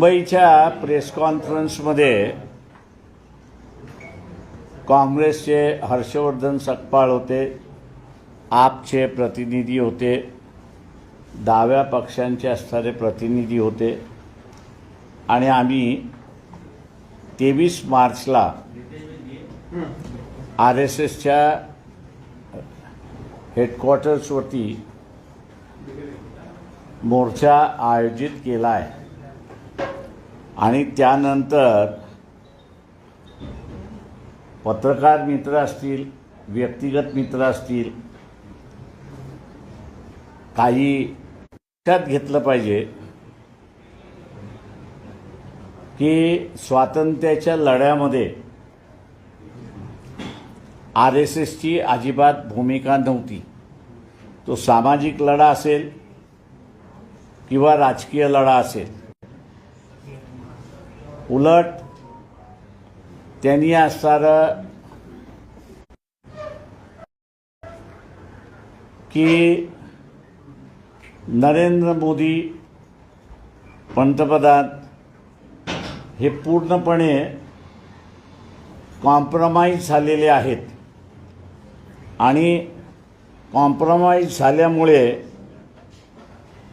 मुंबईच्या प्रेस कॉन्फरन्समध्ये काँग्रेसचे हर्षवर्धन सकपाळ होते, आपचे प्रतिनिधी होते, डाव्या पक्षांचे असणारे प्रतिनिधी होते आणि आम्ही 23 मार्चला RSSच्या हेडक्वार्टर्सवरती मोर्चा आयोजित केला आहे आणि त्यानंतर पत्रकार मित्र असतील, व्यक्तिगत मित्र असतील, काही लक्षात घेतलं पाहिजे की स्वातंत्र्याच्या लढ्यामध्ये RSSची अजिबात भूमिका नव्हती. तो सामाजिक लढा असेल किंवा राजकीय लढा असेल, उलट त्यांनी असणारं की नरेंद्र मोदी पंतप्रधान हे पूर्णपणे कॉम्प्रोमाइज झालेले आहेत आणि कॉम्प्रोमाइज झाल्यामुळे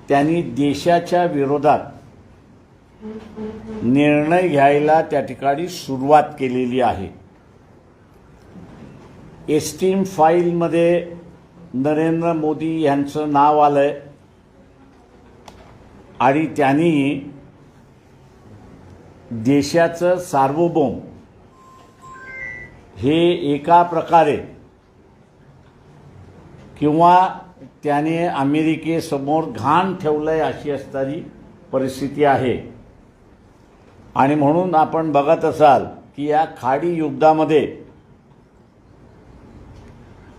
त्यांनी देशाच्या विरोधात निर्णय घ्यायला त्या ठिकाणी सुरुवात केलेली आहे. एस्टीम फाईलमध्ये नरेंद्र मोदी यांचं नाव आलंय आणि त्यांनी देशाचं सार्वभौम हे एका प्रकारे किंवा त्याने अमेरिकेसमोर घाण ठेवलंय अशी असणारी परिस्थिती आहे. आणि म्हणून आपण बघत असाल की या खाडी युद्धामध्ये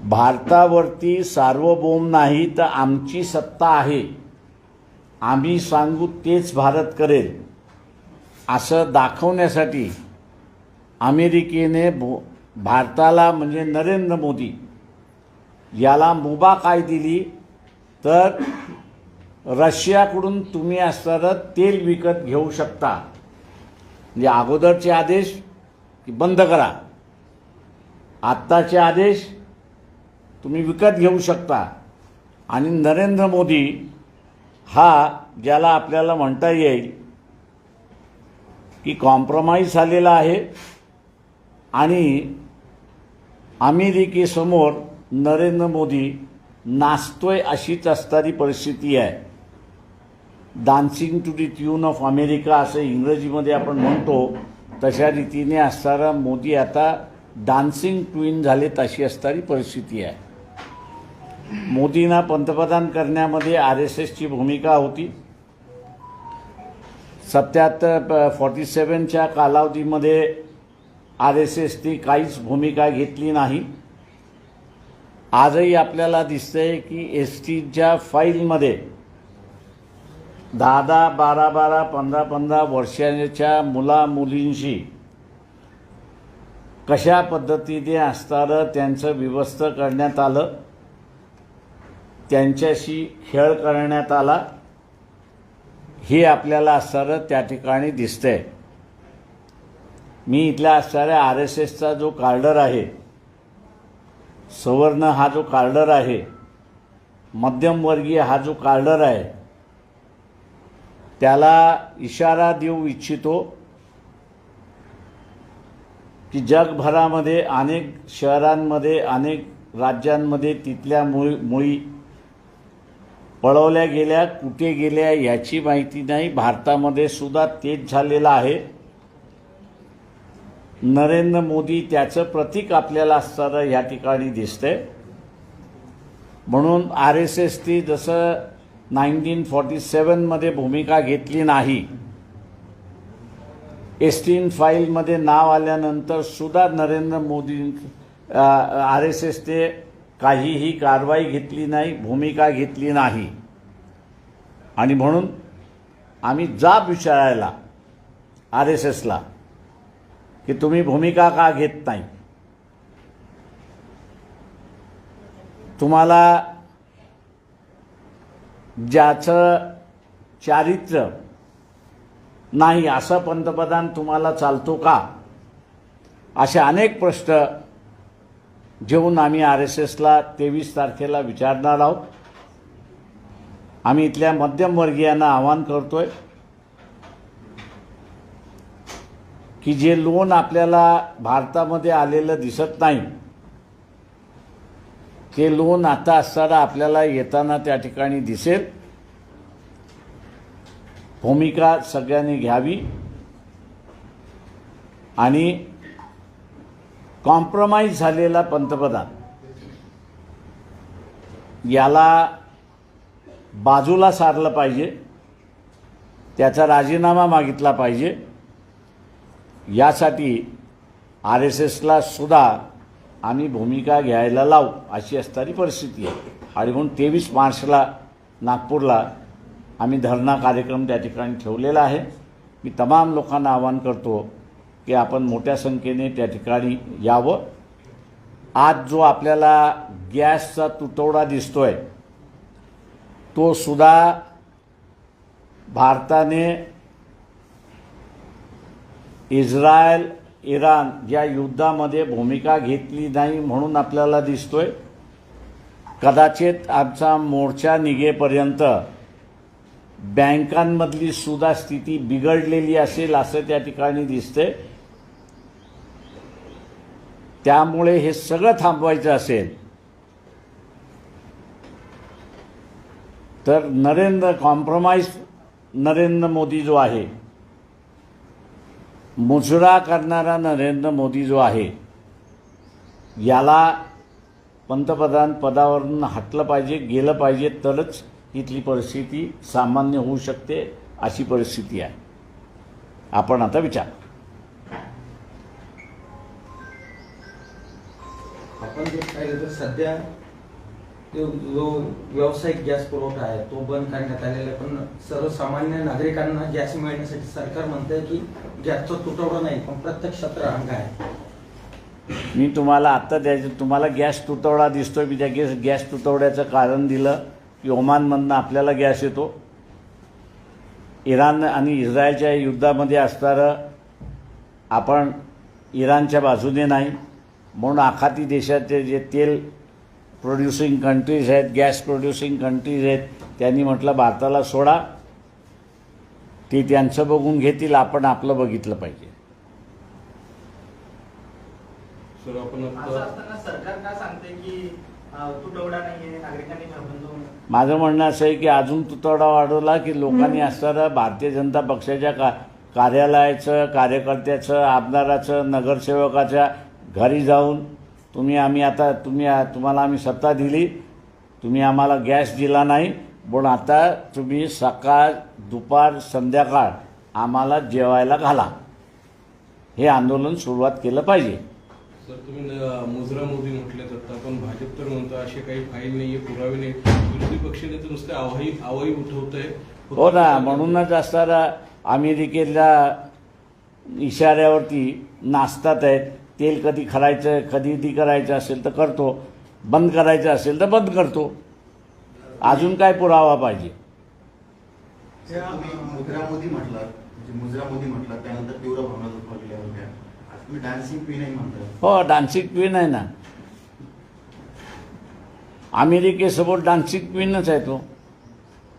भारतावरती सार्वभौम नाही तर आमची सत्ता आहे, आम्ही सांगू तेच भारत करेल असं दाखवण्यासाठी अमेरिकेने भारताला म्हणजे नरेंद्र मोदी याला मुभा काय दिली तर रशियाकडून तुम्ही असणारं तेल विकत घेऊ शकता. म्हणजे अगोदरचे आदेश की बंद करा, आत्ताचे आदेश तुम्ही विकत घेऊ शकता. आणि नरेंद्र मोदी हा ज्याला आपल्याला म्हणता येईल की कॉम्प्रोमाइज झालेला आहे आणि अमेरिकेसमोर नरेंद्र मोदी नाचतोय अशीच असणारी परिस्थिती आहे. Dancing to the tune of America असं इंग्रजीमध्ये आपण म्हणतो, तशा रीतीने असणारा मोदी आता डान्सिंग ट्विन झालेत अशी असणारी परिस्थिती आहे. मोदींना पंतप्रधान करण्यामध्ये RSSची भूमिका होती. 47च्या कालावधीमध्ये RSSने काहीच भूमिका घेतली नाही. आजही आपल्याला दिसतंय की एसटीच्या फाईलमध्ये 10-10, 12-12, 15-15 वर्षांच्या मुलामुलींशी कशा पद्धतीने असणारं त्यांचं विभक्त करण्यात आलं, त्यांच्याशी खेळ करण्यात आला, हे आपल्याला असणारं त्या ठिकाणी दिसतंय. मी इथल्या असणाऱ्या RSSचा जो कार्डर आहे, सवर्ण हा जो कार्डर आहे, मध्यमवर्गीय हा जो कार्डर आहे, त्याला इशारा देऊ इच्छितो की जगभरामध्ये अनेक शहरांमध्ये, अनेक राज्यांमध्ये तिथल्या मुली पळवल्या गेल्या, कुठे गेल्या याची माहिती नाही. भारतामध्ये सुद्धा तेच झालेलं आहे. नरेंद्र मोदी त्याचं प्रतीक आपल्याला असताना या ठिकाणी दिसतंय. म्हणून RSSने जसं 1947मध्ये भूमिका घेतली नाही, एस्टीन फाईलमध्ये नाव आल्यानंतर सुद्धा नरेंद्र मोदी RSSने काहीही कारवाई घेतली नाही, भूमिका घेतली नाही. आणि म्हणून आम्ही जाब विचारायला RSSला की तुम्ही भूमिका का घेत नाही, तुम्हाला ज्याचं चारित्र्य नाही असं पंतप्रधान तुम्हाला चालतो का, असे अनेक प्रश्न घेऊन आम्ही RSSला 23 तारखेला विचारणार आहोत. आम्ही इथल्या मध्यमवर्गीयांना आवाहन करतोय की जे लोन आपल्याला भारतामध्ये आलेलं दिसत नाही ते लोन आता असताना आपल्याला येताना त्या ठिकाणी दिसेल. भूमिका सगळ्यांनी घ्यावी आणि कॉम्प्रोमाइज झालेला पंतप्रधान याला बाजूला सारलं पाहिजे, त्याचा राजीनामा मागितला पाहिजे. यासाठी RSSला सुद्धा आम्ही भूमिका घ्यायला लावू अशी असणारी परिस्थिती आहे. आणि म्हणून 23 मार्चला नागपूरला आम्ही धरणा कार्यक्रम त्या ठिकाणी ठेवलेला आहे. मी तमाम लोकांना आवाहन करतो की आपण मोठ्या संख्येने त्या ठिकाणी यावं. आज जो आपल्याला गॅसचा तुटवडा दिसतोय तो सुद्धा भारताने इस्रायल इराण या युद्धामध्ये भूमिका घेतली नाही म्हणून आपल्याला दिसतोय. कदाचित आमचा मोर्चा निघेपर्यंत बँकांमधली सुद्धा स्थिती बिघडलेली असेल असं त्या ठिकाणी दिसते. त्यामुळे हे सगळं थांबवायचं असेल तर नरेंद्र मोदी जो आहे, मुजरा करणारा नरेंद्र मोदी जो आहे, याला पंतप्रधान पदावरून हटलं पाहिजे, गेलं पाहिजे, तरच इथली परिस्थिती सामान्य होऊ शकते. अशी परिस्थिती आहे. आपण आता विचार. आपण जे पाहिलं तर सध्या जो व्यावसायिक गॅस पुरवठा आहे तो बंद करण्यात आलेला आहे, पण सर्वसामान्य नागरिकांना गॅस मिळण्यासाठी सरकार म्हणतंय की गॅसचा तुटवडा नाही पण प्रत्यक्षात रांगा आहे. मी तुम्हाला आत्ता तुम्हाला गॅस तुटवडा दिसतोय. मी त्या गॅस तुटवड्याचं कारण दिलं की ओमानमधनं आपल्याला गॅस येतो. इराण आणि इस्रायलच्या युद्धामध्ये असणारं आपण इराणच्या बाजूने नाही म्हणून आखाती देशाचे जे तेल प्रोड्युसिंग कंट्रीज आहेत, गॅस प्रोड्युसिंग कंट्रीज आहेत, त्यांनी म्हटलं भारताला सोडा, ते त्यांचं बघून घेतील, आपण आपलं बघितलं पाहिजे. सरकार का सांगते की तुटवडा नाहीये, नागरिकांनी घाबरलो. माझं म्हणणं असं आहे की अजून तुटवडा वाढवला की लोकांनी असणारं भारतीय जनता पक्षाच्या कार्यालयाचं, कार्यकर्त्याचं, आमदाराचं, नगरसेवकाच्या घरी जाऊन तुम्हाला आम्ही सत्ता दिली, तुम्ही आम्हाला गॅस दिला नाही, पण आता तुम्ही सकाळ दुपार संध्याकाळ आम्हाला जेवायला घाला, हे आंदोलन सुरुवात केलं पाहिजे. सर, तुम्ही मुजरा मोदी म्हटले तर पण भाजप तर म्हणतो असे काही फाईल नाहीये, पुरावे नाही. विरोधी पक्षाने तर नुसते आवाई उठवत आहे. हो ना, म्हणूनच असणारा अमेरिकेला इशाऱ्यावरती नाचतात आहेत. तेल कधी खरेदी करायचं असेल तर करतो, बंद करायचं असेल तर बंद करतो. अजून काय पुरावा पाहिजे? मुजरा मोदी म्हटलं त्यानंतर तीव्र भावना दुखावलेल्या होत्या. तुम्ही डान्सिंग क्वीन आहे म्हणता. हो, डान्सिंग क्वीन आहे ना. अमेरिकेसमोर डान्सिंग क्वीनच आहे तो.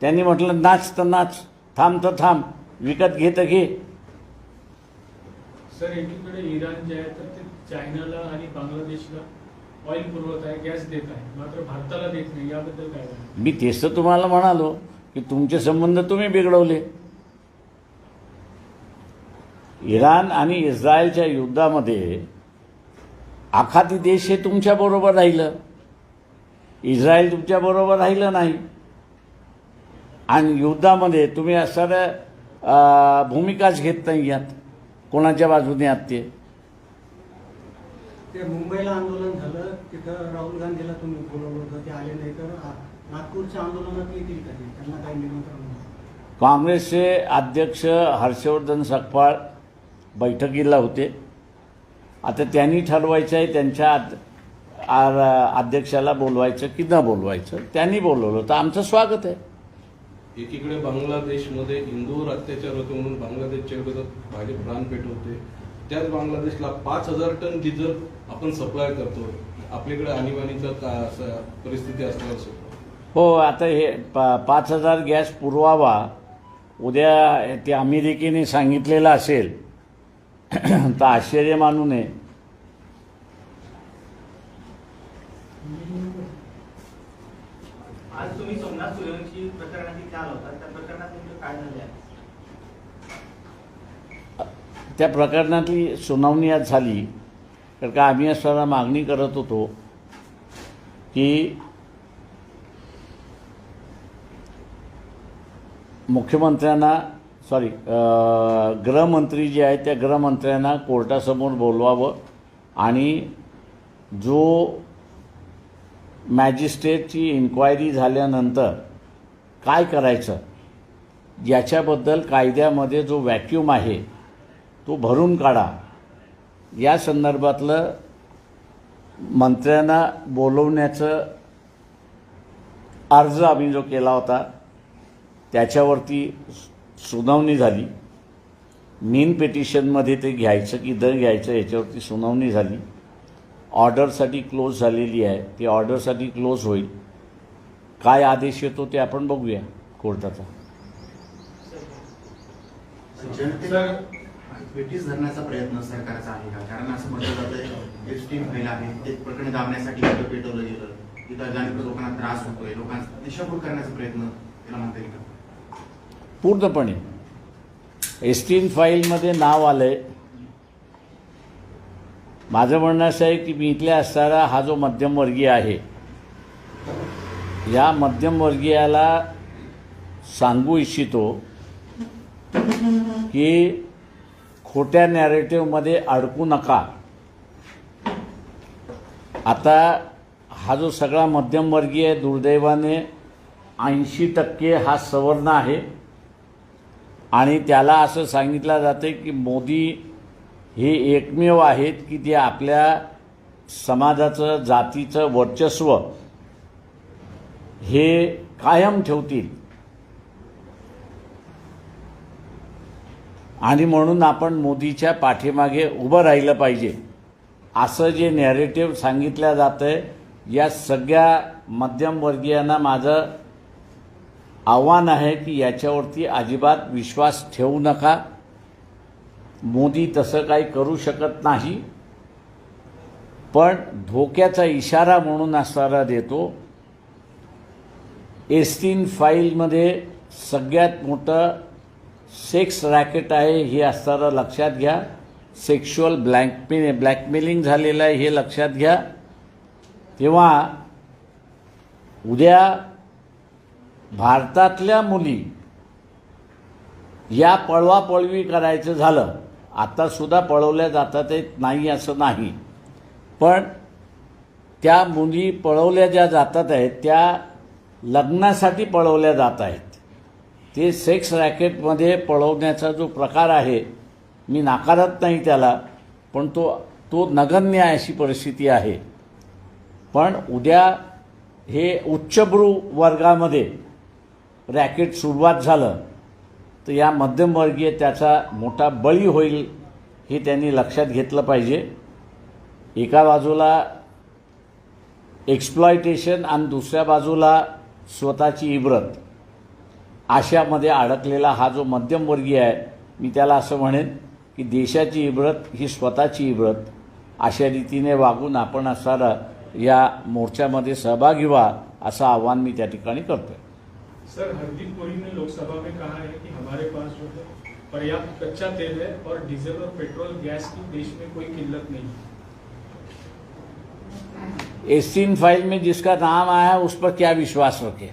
त्यांनी म्हटलं नाच तर नाच, थांब तर थांब, विकत घे तर घे. सर, एकीकडे इराण जे आहे तर ते चायनाला आणि बांगलादेशला ऑइल पुरवत आहे, गॅस देत आहे, मात्र भारताला देत नाही. याबद्दल काय म्हणणं? मी तेच तर तुम्हाला म्हणालो की तुमचे संबंध तुम्ही बिघडवले. इराण आणि इस्रायलच्या युद्धामध्ये आखाती देश हे तुमच्याबरोबर राहिलं, इस्रायल तुमच्याबरोबर राहिलं नाही. आणि युद्धामध्ये तुम्ही असणाऱ्या भूमिकाच घेत नाही यात, कोणाच्या बाजूने आहात ते. मुंबईला आंदोलन झालं, तिथं राहुल गांधीला तुम्ही बोलवलं होतं, ते आले नाही, तर नागपूरच्या आंदोलनात येतील का ते? त्यांना काही निमंत्रण? काँग्रेसचे अध्यक्ष हर्षवर्धन सकपाळ बैठकीला होते. आता त्यांनी ठरवायचं आहे त्यांच्या अध्यक्षाला बोलवायचं की न बोलवायचं. त्यांनी बोलवलं तर आमचं स्वागत आहे. एकीकडे बांगलादेशमध्ये हिंदूवर अत्याचार होतो म्हणून बांगलादेशच्या विरोधात भाजप प्राण पेटवते, त्याच बांगलादेशला 5,000 टन डिझेल आपण सप्लाय करतो. आपल्याकडे आणीबाणीचा परिस्थिती असल्यावर सुद्धा. हो, आता हे 5,000 गॅस पुरवावा उद्या ते अमेरिकेने सांगितलेलं असेल तर आश्चर्य मानू नये. आज तुम्ही सोमनाथ सूर्यवंशी प्रकरणाची इथे आला होता, त्या प्रकरणात नेमकं काय झाले आहे? त्या प्रकरणातली सुनावणी आज झाली. कारण का आम्ही असताना मागणी करत होतो की मुख्यमंत्र्यांना गृहमंत्री जे आहेत त्या गृहमंत्र्यांना कोर्टासमोर बोलवावं आणि जो मॅजिस्ट्रेटची इन्क्वायरी झाल्यानंतर काय करायचं याच्याबद्दल कायद्यामध्ये जो व्हॅक्यूम आहे तो भरून काढा, या संदर्भातलं मंत्र्यांना बोलवण्याचं अर्ज आम्ही जो केला होता त्याच्यावरती सुनावणी झाली. मेन पिटिशनमध्ये ते घ्यायचं की न घ्यायचं याच्यावरती सुनावणी झाली. ऑर्डरसाठी क्लोज झालेली आहे, ती ऑर्डरसाठी क्लोज होईल. काय आदेश येतो ते आपण बघूया कोर्टाचा. जनतेला ब्रिटिश धरण्याचा प्रयत्न सरकारचा आहे का? कारण असं म्हटलं जातं एसटीन फाईल आहे, ते प्रकरण दाबण्यासाठी तिथं पेटवलं गेलं, तिथं अजाणित लोकांना त्रास होतोय, लोकांना दिशाभूल करण्याचा प्रयत्न त्याला म्हणता येईल का? पूर्णपणे एसटीन फाईलमध्ये नाव आलंय. माझं म्हणणं असं आहे की मी इथल्या असणारा हा जो मध्यमवर्गीय आहे, या मध्यमवर्गीयाला सांगू इच्छितो की खोट्या नॅरेटिव्हमध्ये अडकू नका. आता हा जो सगळा मध्यमवर्गीय दुर्दैवाने 80% हा सवर्ण आहे आणि त्याला असं सांगितलं जाते की मोदी हे एकमेव आहेत की ते आपल्या समाजाचं जातीचं वर्चस्व हे कायम ठेवतील आणि म्हणून आपण मोदीच्या पाठीमागे उभं राहिलं पाहिजे असं जे नॅरेटिव्ह सांगितलं जातं आहे. या सगळ्या मध्यमवर्गीयांना माझं आव्हान आहे की याच्यावरती अजिबात विश्वास ठेवू नका. मोदी तसं काही करू शकत नाही, पण धोक्याचा इशारा म्हणून असणारा देतो. एसटीन फाईलमध्ये सगळ्यात मोठं सेक्स रॅकेट आहे हे असणारं लक्षात घ्या. सेक्शुअल ब्लॅकमेलिंग झालेलं आहे हे लक्षात घ्या. तेव्हा उद्या भारतातल्या मुली या पळवापळवी करायचं झालं, आतासुद्धा पळवल्या जातात नाही असं नाही, पण त्या मुली पळवल्या ज्या जातात आहेत त्या लग्नासाठी पळवल्या जात आहेत. ते सेक्स रॅकेटमध्ये पळवण्याचा जो प्रकार आहे मी नाकारत नाही त्याला, पण तो नगण्य अशी परिस्थिती आहे. पण उद्या हे उच्चभ्रू वर्गामध्ये रॅकेट सुरुवात झालं तर या मध्यमवर्गीय त्याचा मोठा बळी होईल हे त्यांनी लक्षात घेतलं पाहिजे. एका बाजूला एक्सप्लॉयटेशन आणि दुसऱ्या बाजूला स्वतःची इब्रत अशामध्ये अडकलेला हा जो मध्यमवर्गीय आहे, मी त्याला असं म्हणेन की देशाची इब्रत ही स्वतःची इब्रत अशा रीतीने वागून आपण असणारा या मोर्चामध्ये सहभागी व्हा असं आव्हान मी त्या ठिकाणी करतोय. सर, हरदीप पुरी ने लोकसभा में कहा है कि हमारे पास जो है पर्याप्त कच्चा तेल है और डीजल और पेट्रोल गैस की देश में कोई किल्लत नहीं है. एसटीन फाइल में जिसका नाम आया है उस पर क्या विश्वास रखे?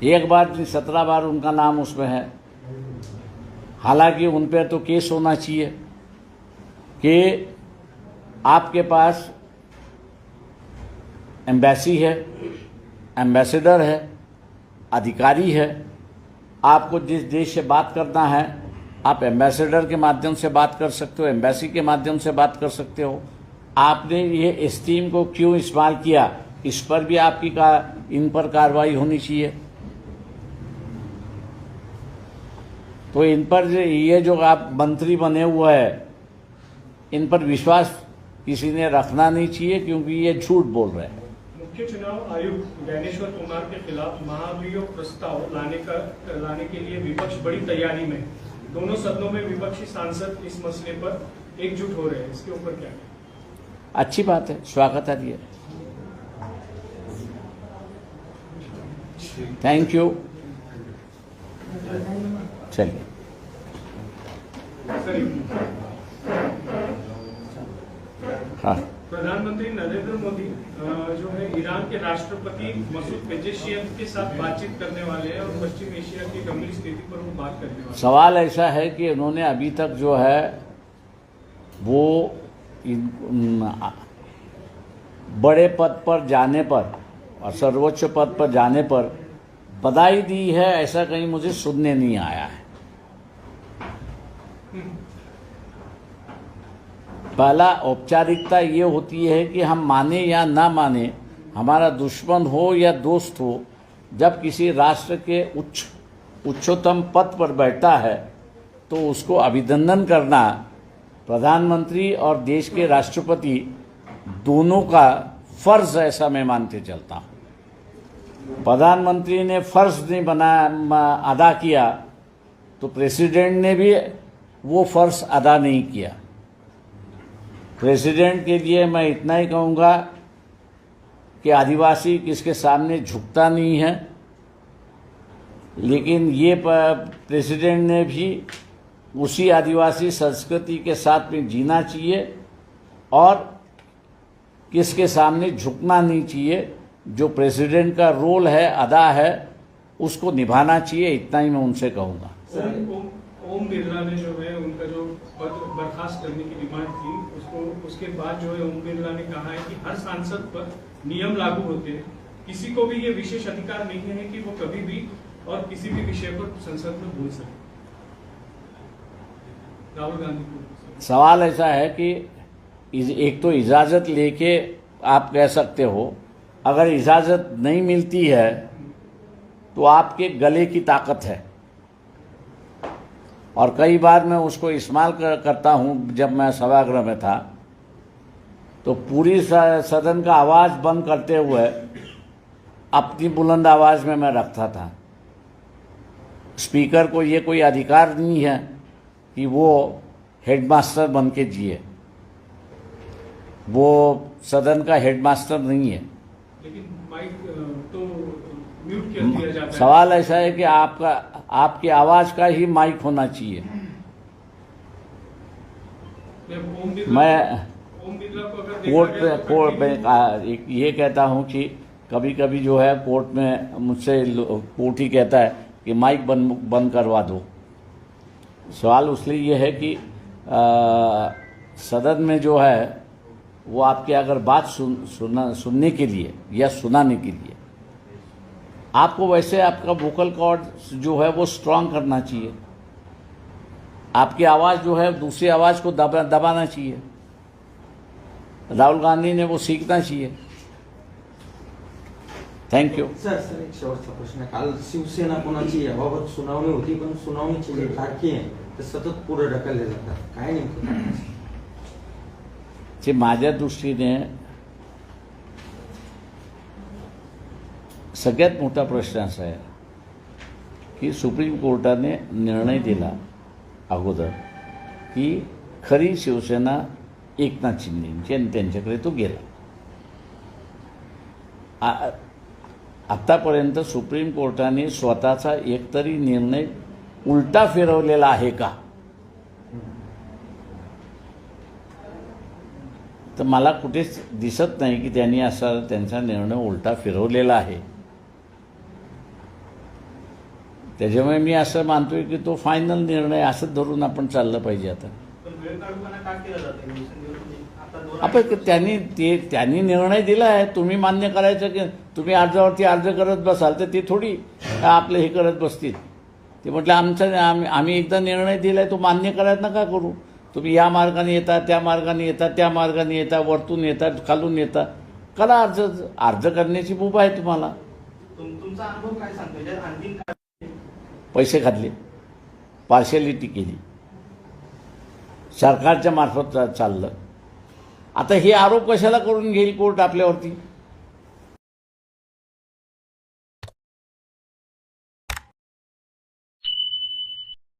एक बार नहीं 17 बार उनका नाम उसमें है. हालांकि उन पर तो केस होना चाहिए कि आपके पास एम्बेसी है, एम्बेसडर है, अधिकारी है. आपको जिस देश से बात करना है आप एम्बेसडर के माध्यम से बात कर सकते हो, एम्बेसी के माध्यम से बात कर सकते हो. आपने ये एस्टीम को क्यों इस्तेमाल किया, इस पर भी इन पर कार्रवाई होनी चाहिए. तो इन पर ये जो आप मंत्री बने हुए हैं, इन पर विश्वास किसी ने रखना नहीं चाहिए, क्योंकि ये झूठ बोल रहे हैं। मुख्य चुनाव आयुक्त ज्ञानेश्वर कुमार के खिलाफ महाभियोग प्रस्ताव लाने के लिए विपक्ष बड़ी तैयारी में। दोनों सदनों में विपक्षी सांसद इस मसले पर एकजुट हो रहे हैं, इसके ऊपर क्या है? अच्छी बात है, स्वागत है ये। Thank you. चलिए। हाँ, प्रधानमंत्री नरेंद्र मोदी जो है ईरान के राष्ट्रपति मसूद पेजेशियन के साथ बातचीत करने वाले हैं और पश्चिम एशिया की गंभीर स्थिति पर वो बात करने वाले हैं। सवाल ऐसा है कि उन्होंने अभी तक जो है वो बड़े पद पर जाने पर और सर्वोच्च पद पर जाने पर बधाई दी है, ऐसा कहीं मुझे सुनने नहीं आया है। पहला औपचारिकता ये होती है कि हम माने या ना माने, हमारा दुश्मन हो या दोस्त हो, जब किसी राष्ट्र के उच्चतम पद पर बैठता है तो उसको अभिनंदन करना प्रधानमंत्री और देश के राष्ट्रपति दोनों का फर्ज, ऐसा मैं मानते चलता हूँ। प्रधानमंत्री ने फर्ज नहीं अदा किया तो प्रेसिडेंट ने भी वो फर्ज अदा नहीं किया। प्रेसिडेंट के लिए मैं इतना ही कहूँगा कि आदिवासी किसके सामने झुकता नहीं है, लेकिन ये प्रेसिडेंट ने भी उसी आदिवासी संस्कृति के साथ में जीना चाहिए और किसके सामने झुकना नहीं चाहिए। जो प्रेसिडेंट का रोल है, अदा है, उसको निभाना चाहिए। इतना ही मैं उनसे कहूँगा। ओम बिरला ने जो है उनका जो पद बर्खास्त करने की डिमांड थी, उसके बाद जो है ओम बिरला ने कहा है कि हर सांसद पर नियम लागू होते हैं, किसी को भी ये विशेष अधिकार नहीं है कि वो कभी भी और किसी भी विषय पर संसद में बोल सके। राहुल गांधी को सवाल ऐसा है कि एक तो इजाज़त लेके आप कह सकते हो, अगर इजाज़त नहीं मिलती है तो आपके गले की ताकत है। और कई बार मैं उसको इस्तेमाल करता हूँ। जब मैं सभागृह में था तो पूरी सदन का आवाज़ बंद करते हुए अपनी बुलंद आवाज़ में मैं रखता था। स्पीकर को ये कोई अधिकार नहीं है कि वो हेडमास्टर बन के जिए, वो सदन का हेडमास्टर नहीं है। लेकिन माइक तो म्यूट कर दिया जाता है। सवाल ऐसा है कि आपकी आवाज़ का ही माइक होना चाहिए। मैं कोर्ट में ये कहता हूँ कि कभी कभी जो है कोर्ट में मुझसे कोर्ट ही कहता है कि माइक बंद करवा दो। सवाल उसलिए ये है कि सदन में जो है वो आपकी अगर बात सुनने के लिए या सुनाने के लिए, आपको वैसे आपका वोकल कॉर्ड जो है वो स्ट्रांग करना चाहिए। आपकी आवाज़ जो है दूसरी आवाज़ को दबाना चाहिए। राहुल गांधी ने वो सीखना चाहिए। Thank you. सर एक शेवटचा प्रश्न। काल शिवसेना कोणाची याबाबत सुनावणी होती, पण सुनावणीची जी तारखे आहे ते सतत पुढे ढकलले जातात, काय नेमकं? जे माझ्या दृष्टीने सगळ्यात मोठा प्रश्न असा आहे की सुप्रीम कोर्टाने निर्णय दिला अगोदर की खरी शिवसेना एकनाथ शिंदेची आणि त्यांच्याकडे तो गेला। आतापर्यंत सुप्रीम कोर्टाने स्वतःचा एकतरी निर्णय उलटा फिरवलेला आहे का? तर मला कुठेच दिसत नाही की त्यांनी असा त्यांचा निर्णय उलटा फिरवलेला आहे। त्याच्यामुळे मी असं मानतोय की तो फायनल निर्णय असं धरून आपण चाललं पाहिजे। आता आपण त्यांनी निर्णय दिला आहे, तुम्ही मान्य करायचं की तुम्ही अर्जावरती अर्ज करत बसाल तर ते थोडी आपलं हे करत बसतील। ते म्हटलं आम्ही एकदा निर्णय दिलाय तो मान्य करायला नका करू। तुम्ही या मार्गाने येता, त्या मार्गाने येता, त्या मार्गाने येता, वरतून येता, खालून येता, करा अर्ज करण्याची मुभा आहे तुम्हाला। तुमचा अनुभव काय सांगतो? अंतिम पैसे खाल्ले, पार्शॅलिटी केली, सरकारच्या मार्फत चाललं. आता हे आरोप कशाला करून घेईल कोर्ट आपल्यावरती?